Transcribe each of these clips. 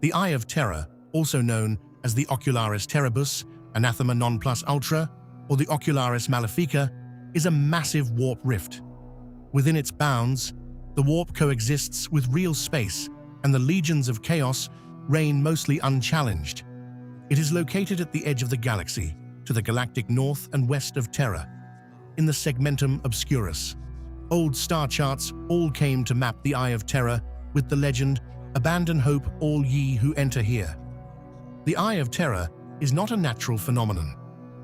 The Eye of Terra, also known as the Ocularis Terribus, Anathema Nonplus Ultra, or the Ocularis Malifica, is a massive warp rift. Within its bounds, the warp coexists with real space, and the legions of chaos reign mostly unchallenged. It is located at the edge of the galaxy, to the galactic north and west of Terra, in the Segmentum Obscurus. Old star charts all came to map the Eye of Terra with the legend, "Abandon hope, all ye who enter here." The Eye of Terra is not a natural phenomenon,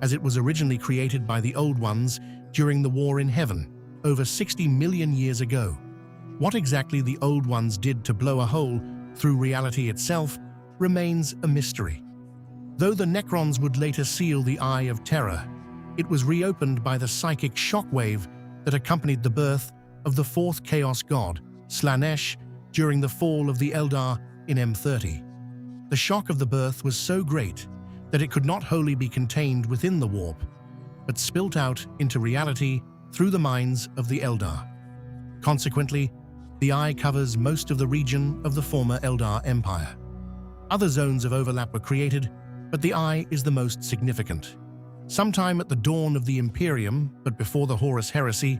as it was originally created by the Old Ones during the War in Heaven, over 60 million years ago. What exactly the Old Ones did to blow a hole through reality itself remains a mystery. Though the Necrons would later seal the Eye of Terra, it was reopened by the psychic shockwave that accompanied the birth of the fourth Chaos God, Slaanesh, during the fall of the Eldar in M30. The shock of the birth was so great that it could not wholly be contained within the warp, but spilt out into reality through the minds of the Eldar. Consequently, the Eye covers most of the region of the former Eldar Empire. Other zones of overlap were created, but the Eye is the most significant. Sometime at the dawn of the Imperium, but before the Horus Heresy,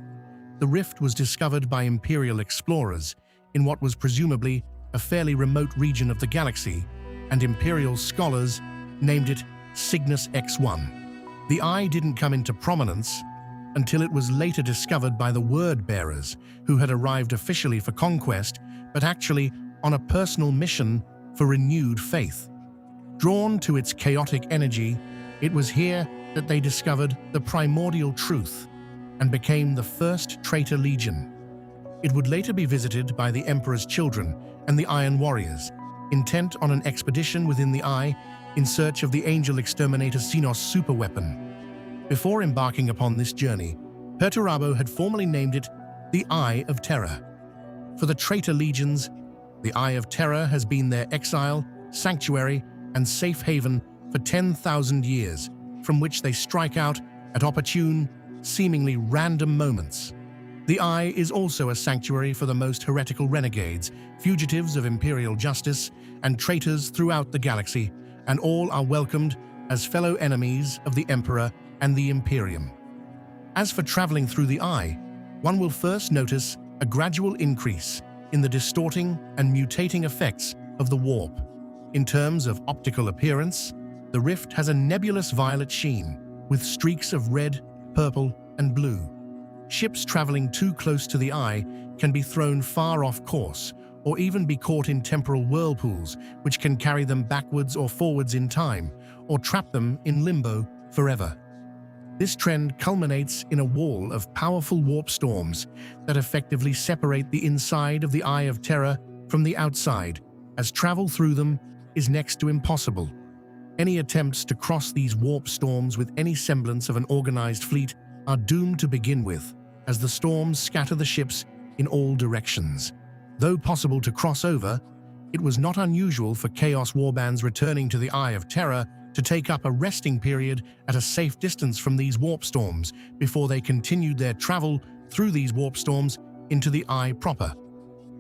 the rift was discovered by Imperial explorers in what was presumably a fairly remote region of the galaxy, and Imperial scholars named it Cygnus X1. The Eye didn't come into prominence until it was later discovered by the word-bearers, who had arrived officially for conquest, but actually on a personal mission for renewed faith. Drawn to its chaotic energy, it was here that they discovered the primordial truth and became the first traitor legion. It would later be visited by the Emperor's children and the Iron Warriors, intent on an expedition within the Eye in search of the Angel Exterminator Xenos superweapon. Before embarking upon this journey, Perturabo had formally named it the Eye of Terra. For the traitor legions, the Eye of Terra has been their exile, sanctuary, and safe haven for 10,000 years, from which they strike out at opportune, seemingly random moments. The Eye is also a sanctuary for the most heretical renegades, fugitives of imperial justice, and traitors throughout the galaxy, and all are welcomed as fellow enemies of the Emperor and the Imperium. As for traveling through the Eye, one will first notice a gradual increase in the distorting and mutating effects of the warp. In terms of optical appearance, the rift has a nebulous violet sheen, with streaks of red, purple, and blue. Ships traveling too close to the Eye can be thrown far off course, or even be caught in temporal whirlpools, which can carry them backwards or forwards in time, or trap them in limbo forever. This trend culminates in a wall of powerful warp storms that effectively separate the inside of the Eye of Terra from the outside, as travel through them is next to impossible. Any attempts to cross these warp storms with any semblance of an organized fleet are doomed to begin with, as the storms scatter the ships in all directions. Though possible to cross over, it was not unusual for Chaos warbands returning to the Eye of Terra to take up a resting period at a safe distance from these warp storms before they continued their travel through these warp storms into the Eye proper.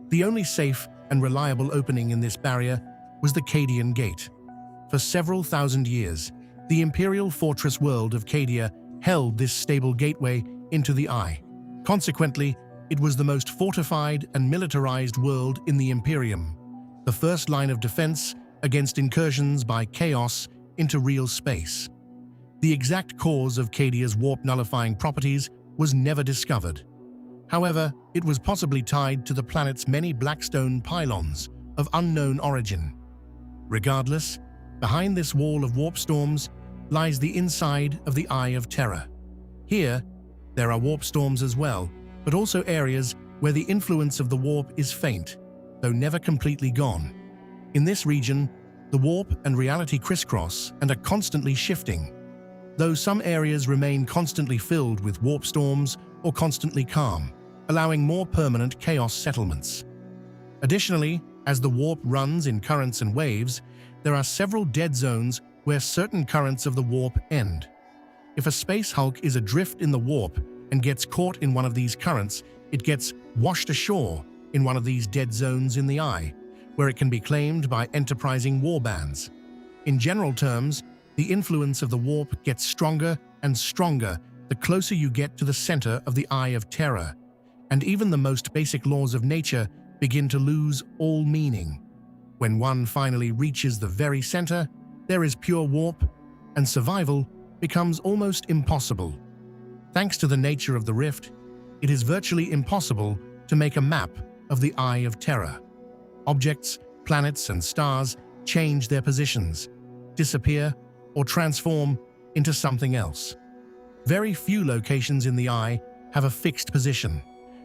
The only safe and reliable opening in this barrier was the Cadian Gate. For several thousand years, the imperial fortress world of Cadia held this stable gateway into the Eye. Consequently, it was the most fortified and militarized world in the Imperium, the first line of defense against incursions by Chaos into real space. The exact cause of Cadia's warp-nullifying properties was never discovered. However, it was possibly tied to the planet's many blackstone pylons of unknown origin. Regardless, behind this wall of warp storms lies the inside of the Eye of Terra. Here, there are warp storms as well, but also areas where the influence of the warp is faint, though never completely gone. In this region, the warp and reality crisscross and are constantly shifting, though some areas remain constantly filled with warp storms or constantly calm, allowing more permanent chaos settlements. Additionally, as the warp runs in currents and waves, there are several dead zones where certain currents of the warp end. If a space hulk is adrift in the warp and gets caught in one of these currents, it gets washed ashore in one of these dead zones in the Eye, where it can be claimed by enterprising warbands. In general terms, the influence of the warp gets stronger and stronger the closer you get to the center of the Eye of Terra, and even the most basic laws of nature begin to lose all meaning. When one finally reaches the very center, there is pure warp, and survival becomes almost impossible. Thanks to the nature of the rift, it is virtually impossible to make a map of the Eye of Terra. Objects, planets, and stars change their positions, disappear, or transform into something else. Very few locations in the Eye have a fixed position,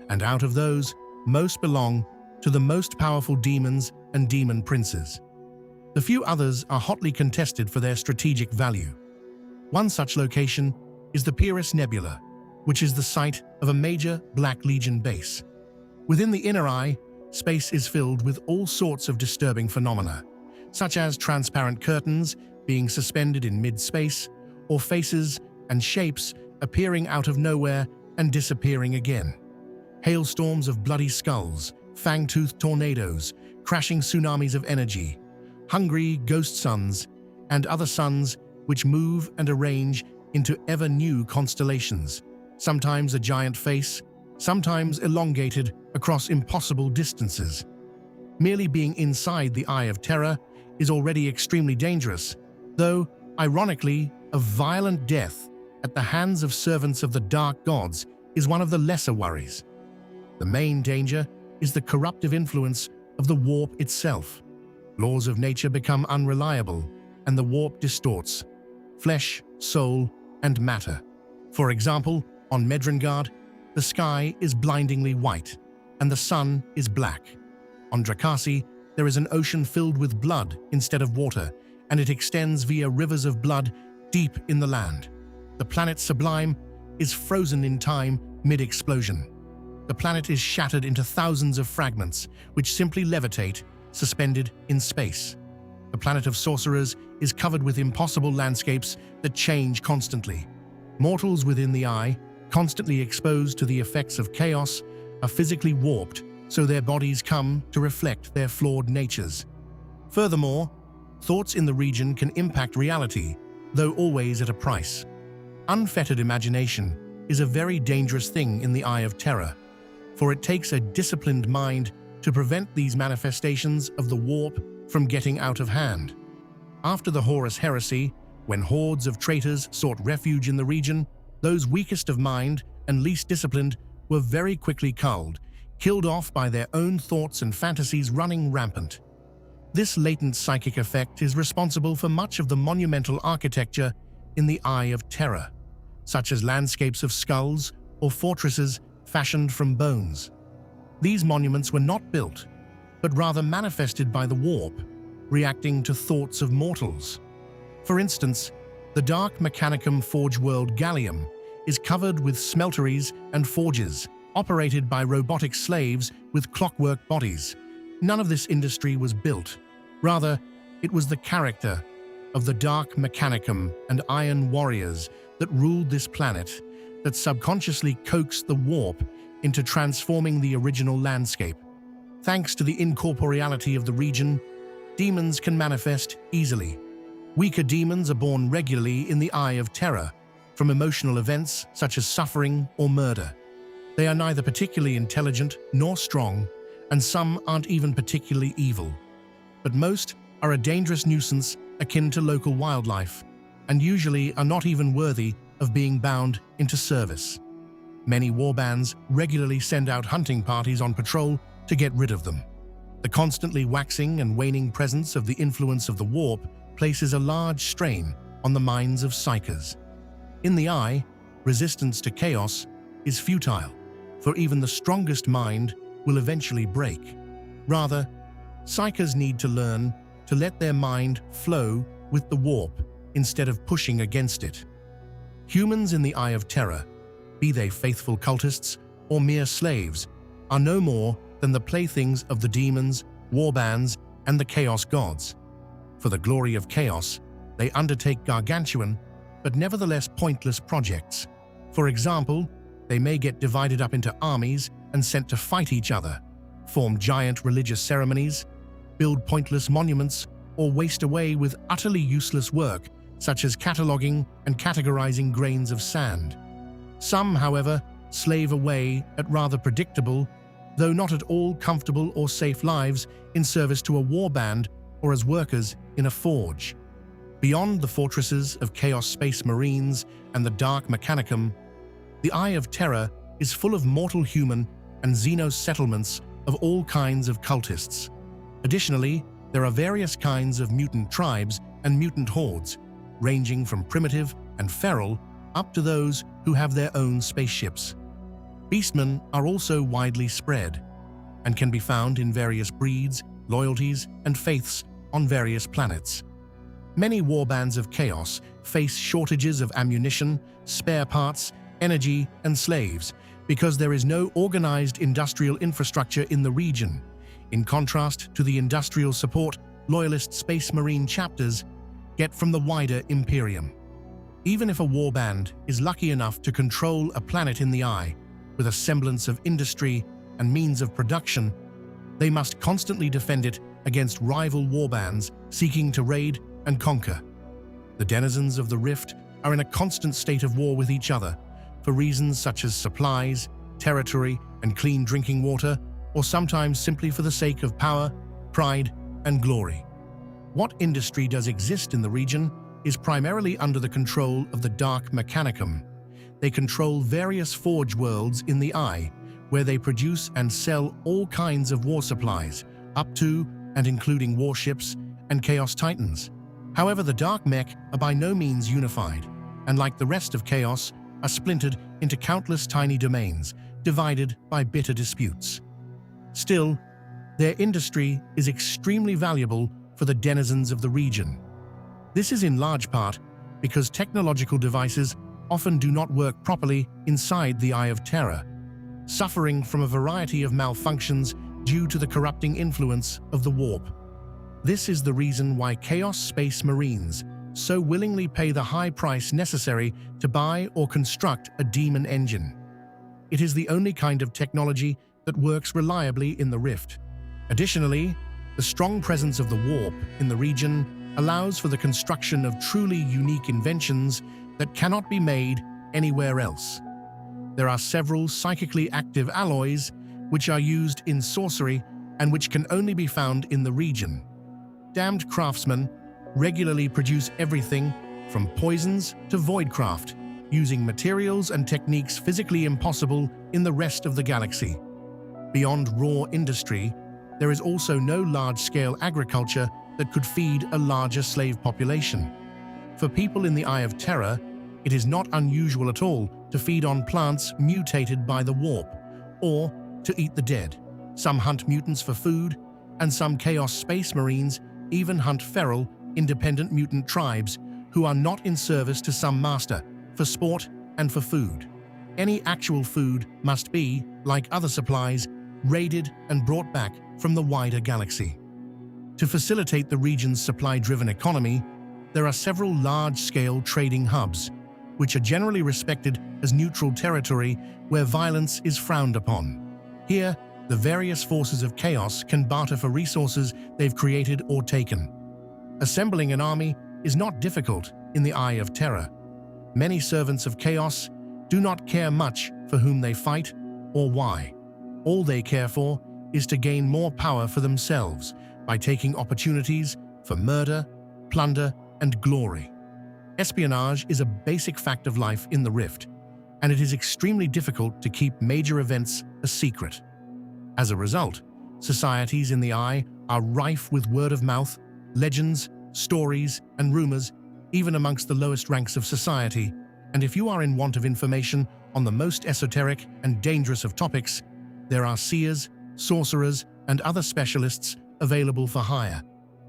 and out of those, most belong to the most powerful demons and demon princes. The few others are hotly contested for their strategic value. One such location is the Pyrrhus Nebula, which is the site of a major Black Legion base. Within the inner eye, space is filled with all sorts of disturbing phenomena, such as transparent curtains being suspended in mid-space, or faces and shapes appearing out of nowhere and disappearing again. Hailstorms of bloody skulls, fang-toothed tornadoes, crashing tsunamis of energy, hungry ghost suns, and other suns which move and arrange into ever-new constellations, sometimes a giant face, sometimes elongated across impossible distances. Merely being inside the Eye of Terra is already extremely dangerous, though, ironically, a violent death at the hands of servants of the dark gods is one of the lesser worries. The main danger is the corruptive influence of the warp itself. Laws of nature become unreliable, and the warp distorts flesh, soul, and matter. For example, on Medrengard, the sky is blindingly white, and the sun is black. On Drakasi, there is an ocean filled with blood instead of water, and it extends via rivers of blood deep in the land. The planet Sublime is frozen in time mid-explosion. The planet is shattered into thousands of fragments, which simply levitate, suspended in space. The planet of Sorcerers is covered with impossible landscapes that change constantly. Mortals within the Eye, constantly exposed to the effects of chaos, are physically warped so their bodies come to reflect their flawed natures. Furthermore, thoughts in the region can impact reality, though always at a price. Unfettered imagination is a very dangerous thing in the Eye of Terra, for it takes a disciplined mind to prevent these manifestations of the warp from getting out of hand. After the Horus Heresy, when hordes of traitors sought refuge in the region, those weakest of mind and least disciplined were very quickly culled, killed off by their own thoughts and fantasies running rampant. This latent psychic effect is responsible for much of the monumental architecture in the Eye of Terra, such as landscapes of skulls or fortresses fashioned from bones. These monuments were not built, but rather manifested by the warp, reacting to thoughts of mortals. For instance, the dark Mechanicum forge world Gallium is covered with smelteries and forges, operated by robotic slaves with clockwork bodies. None of this industry was built. Rather, it was the character of the dark Mechanicum and iron warriors that ruled this planet that subconsciously coaxed the warp into transforming the original landscape. Thanks to the incorporeality of the region, demons can manifest easily. Weaker demons are born regularly in the Eye of Terra from emotional events such as suffering or murder. They are neither particularly intelligent nor strong, and some aren't even particularly evil. But most are a dangerous nuisance akin to local wildlife, and usually are not even worthy of being bound into service. Many warbands regularly send out hunting parties on patrol to get rid of them. The constantly waxing and waning presence of the influence of the warp places a large strain on the minds of psychers. In the Eye, resistance to chaos is futile, for even the strongest mind will eventually break. Rather, psychers need to learn to let their mind flow with the warp instead of pushing against it. Humans in the Eye of Terra, be they faithful cultists or mere slaves, are no more than the playthings of the demons, warbands, and the chaos gods. For the glory of chaos, they undertake gargantuan, but nevertheless pointless projects. For example, they may get divided up into armies and sent to fight each other, form giant religious ceremonies, build pointless monuments, or waste away with utterly useless work, such as cataloging and categorizing grains of sand. Some, however, slave away at rather predictable, though not at all comfortable or safe lives in service to a warband or as workers in a forge. Beyond the fortresses of Chaos Space Marines and the Dark Mechanicum, the Eye of Terra is full of mortal human and Xenos settlements of all kinds of cultists. Additionally, there are various kinds of mutant tribes and mutant hordes, ranging from primitive and feral up to those who have their own spaceships. Beastmen are also widely spread and can be found in various breeds, loyalties, and faiths on various planets. Many warbands of chaos face shortages of ammunition, spare parts, energy, and slaves because there is no organized industrial infrastructure in the region, in contrast to the industrial support loyalist Space Marine chapters get from the wider Imperium. Even if a warband is lucky enough to control a planet in the Eye with a semblance of industry and means of production, they must constantly defend it against rival warbands seeking to raid and conquer. The denizens of the Rift are in a constant state of war with each other for reasons such as supplies, territory, and clean drinking water, or sometimes simply for the sake of power, pride, and glory. What industry does exist in the region is primarily under the control of the Dark Mechanicum. They control various forge worlds in the Eye, where they produce and sell all kinds of war supplies, up to and including warships and Chaos Titans. However, the Dark Mech are by no means unified, and like the rest of Chaos, are splintered into countless tiny domains, divided by bitter disputes. Still, their industry is extremely valuable for the denizens of the region. This is in large part because technological devices often do not work properly inside the Eye of Terra, suffering from a variety of malfunctions due to the corrupting influence of the warp. This is the reason why Chaos Space Marines so willingly pay the high price necessary to buy or construct a demon engine. It is the only kind of technology that works reliably in the Rift. Additionally, the strong presence of the warp in the region allows for the construction of truly unique inventions that cannot be made anywhere else. There are several psychically active alloys which are used in sorcery and which can only be found in the region. Damned craftsmen regularly produce everything from poisons to voidcraft, using materials and techniques physically impossible in the rest of the galaxy. Beyond raw industry, there is also no large-scale agriculture that could feed a larger slave population. For people in the Eye of Terra, it is not unusual at all to feed on plants mutated by the warp, or to eat the dead. Some hunt mutants for food, and some Chaos Space Marines even hunt feral, independent mutant tribes who are not in service to some master, for sport and for food. Any actual food must be, like other supplies, raided and brought back from the wider galaxy. To facilitate the region's supply-driven economy, there are several large-scale trading hubs, which are generally respected as neutral territory where violence is frowned upon. Here, the various forces of chaos can barter for resources they've created or taken. Assembling an army is not difficult in the Eye of Terra. Many servants of chaos do not care much for whom they fight or why. All they care for is to gain more power for themselves by taking opportunities for murder, plunder, and glory. Espionage is a basic fact of life in the Rift, and it is extremely difficult to keep major events a secret. As a result, societies in the Eye are rife with word-of-mouth, legends, stories, and rumors, even amongst the lowest ranks of society. And if you are in want of information on the most esoteric and dangerous of topics, there are seers, sorcerers, and other specialists available for hire,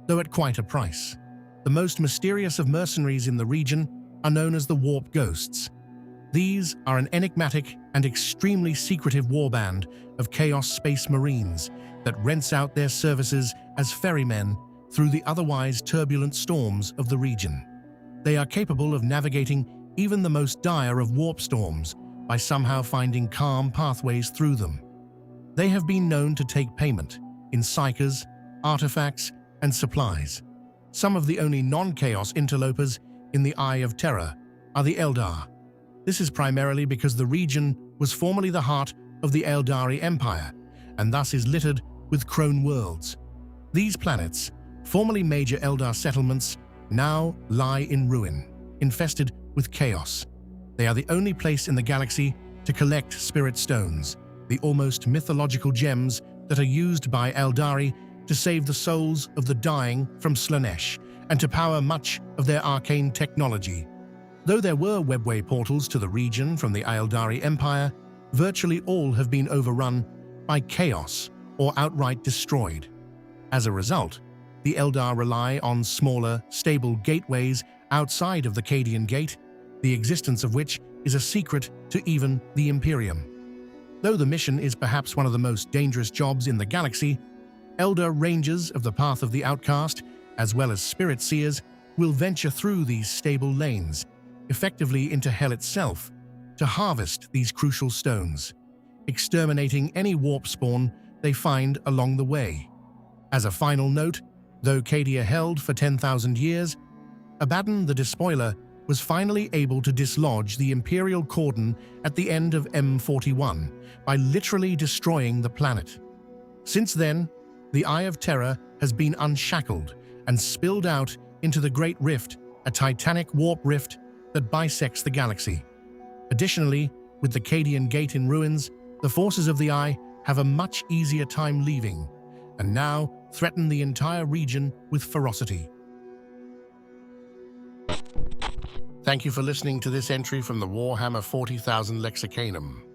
though at quite a price. The most mysterious of mercenaries in the region are known as the Warp Ghosts. These are an enigmatic and extremely secretive warband of Chaos Space Marines that rents out their services as ferrymen through the otherwise turbulent storms of the region. They are capable of navigating even the most dire of warp storms by somehow finding calm pathways through them. They have been known to take payment in psychers, artifacts, and supplies. Some of the only non-chaos interlopers in the Eye of Terra are the Eldar. This is primarily because the region was formerly the heart of the Eldari Empire, and thus is littered with crone worlds. These planets, formerly major Eldar settlements, now lie in ruin, infested with chaos. They are the only place in the galaxy to collect spirit stones, the almost mythological gems that are used by Eldari to save the souls of the dying from Slanesh and to power much of their arcane technology. Though there were webway portals to the region from the Eldari Empire, virtually all have been overrun by chaos or outright destroyed. As a result, the Eldar rely on smaller, stable gateways outside of the Cadian Gate, the existence of which is a secret to even the Imperium. Though the mission is perhaps one of the most dangerous jobs in the galaxy, Eldar Rangers of the Path of the Outcast, as well as Spirit Seers, will venture through these stable lanes, effectively into Hell itself, to harvest these crucial stones, exterminating any warp spawn they find along the way. As a final note, though Cadia held for 10,000 years, Abaddon the Despoiler was finally able to dislodge the Imperial cordon at the end of M41 by literally destroying the planet. Since then, the Eye of Terra has been unshackled and spilled out into the Great Rift, a titanic warp rift that bisects the galaxy. Additionally, with the Cadian Gate in ruins, the forces of the Eye have a much easier time leaving, and now threaten the entire region with ferocity. Thank you for listening to this entry from the Warhammer 40,000 Lexicanum.